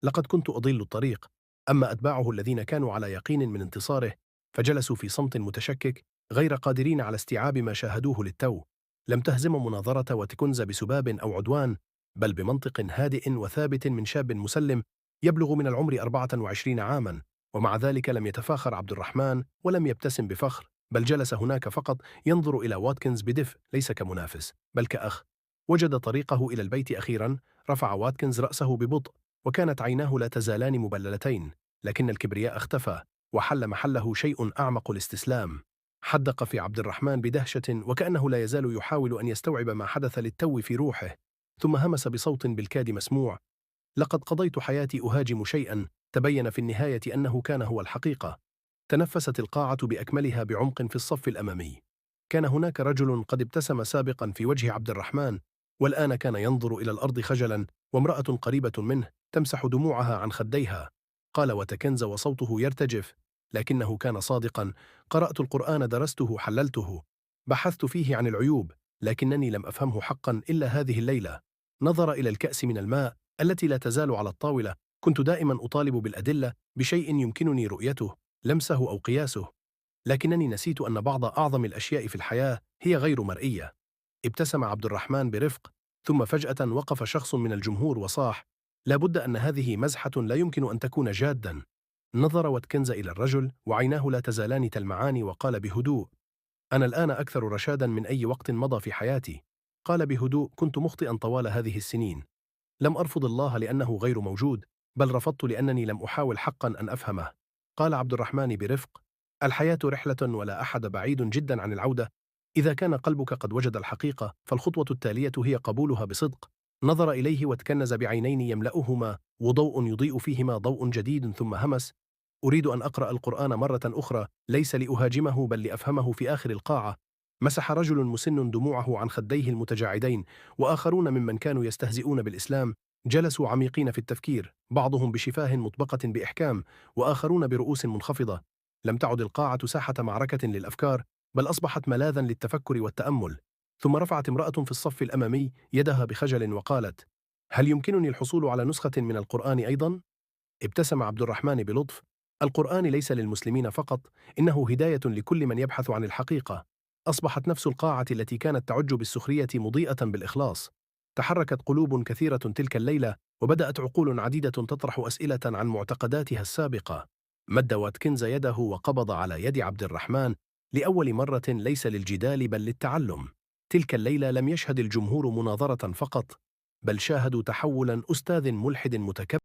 لقد كنت أضل الطريق. أما أتباعه الذين كانوا على يقين من انتصاره فجلسوا في صمت متشكك، غير قادرين على استيعاب ما شاهدوه للتو. لم تهزم مناظرة واتكنز بسباب أو عدوان، بل بمنطق هادئ وثابت من شاب مسلم يبلغ من العمر 24 عاما. ومع ذلك لم يتفاخر عبد الرحمن ولم يبتسم بفخر، بل جلس هناك فقط ينظر إلى واتكنز بدفء، ليس كمنافس بل كأخ. وجد طريقه إلى البيت أخيرا. رفع واتكنز رأسه ببطء، وكانت عيناه لا تزالان مبللتين، لكن الكبرياء اختفى وحل محله شيء أعمق: الاستسلام. حدق في عبد الرحمن بدهشة، وكأنه لا يزال يحاول أن يستوعب ما حدث للتو في روحه. ثم همس بصوت بالكاد مسموع: لقد قضيت حياتي أهاجم شيئا تبين في النهاية أنه كان هو الحقيقة. تنفست القاعة بأكملها بعمق في الصف الأمامي. كان هناك رجل قد ابتسم سابقا في وجه عبد الرحمن، والآن كان ينظر إلى الأرض خجلا، وامرأة قريبة منه تمسح دموعها عن خديها. قال وتكنز وصوته يرتجف، لكنه كان صادقا: قرأت القرآن، درسته، حللته، بحثت فيه عن العيوب، لكنني لم أفهمه حقا إلا هذه الليلة. نظر إلى الكأس من الماء التي لا تزال على الطاولة. كنت دائما أطالب بالأدلة، بشيء يمكنني رؤيته، لمسه أو قياسه، لكنني نسيت أن بعض أعظم الأشياء في الحياة هي غير مرئية. ابتسم عبد الرحمن برفق، ثم فجأة وقف شخص من الجمهور وصاح: لا بد أن هذه مزحة، لا يمكن أن تكون جادا. نظر واتكنز إلى الرجل وعيناه لا تزالان تلمعان، وقال بهدوء: أنا الآن أكثر رشادا من أي وقت مضى في حياتي. قال بهدوء: كنت مخطئا طوال هذه السنين. لم أرفض الله لأنه غير موجود، بل رفضت لأنني لم أحاول حقا أن أفهمه. قال عبد الرحمن برفق: الحياة رحلة، ولا أحد بعيد جدا عن العودة. إذا كان قلبك قد وجد الحقيقة، فالخطوة التالية هي قبولها بصدق. نظر إليه وتكنز بعينين يملأهما وضوء يضيء فيهما ضوء جديد، ثم همس: أريد أن أقرأ القرآن مرة أخرى، ليس لأهاجمه بل لأفهمه. في آخر القاعة مسح رجل مسن دموعه عن خديه المتجاعدين، وآخرون ممن كانوا يستهزئون بالإسلام جلسوا عميقين في التفكير، بعضهم بشفاه مطبقة بإحكام، وآخرون برؤوس منخفضة. لم تعد القاعة ساحة معركة للأفكار، بل أصبحت ملاذا للتفكر والتأمل. ثم رفعت امرأة في الصف الأمامي يدها بخجل وقالت: هل يمكنني الحصول على نسخة من القرآن أيضا؟ ابتسم عبد الرحمن بلطف: القرآن ليس للمسلمين فقط، إنه هداية لكل من يبحث عن الحقيقة. أصبحت نفس القاعة التي كانت تعج بالسخرية مضيئة بالإخلاص. تحركت قلوب كثيرة تلك الليلة، وبدأت عقول عديدة تطرح أسئلة عن معتقداتها السابقة. مد واتكنز يده وقبض على يد عبد الرحمن لأول مرة، ليس للجدال بل للتعلم. تلك الليلة لم يشهد الجمهور مناظرة فقط، بل شاهدوا تحولا أستاذ ملحد متكبر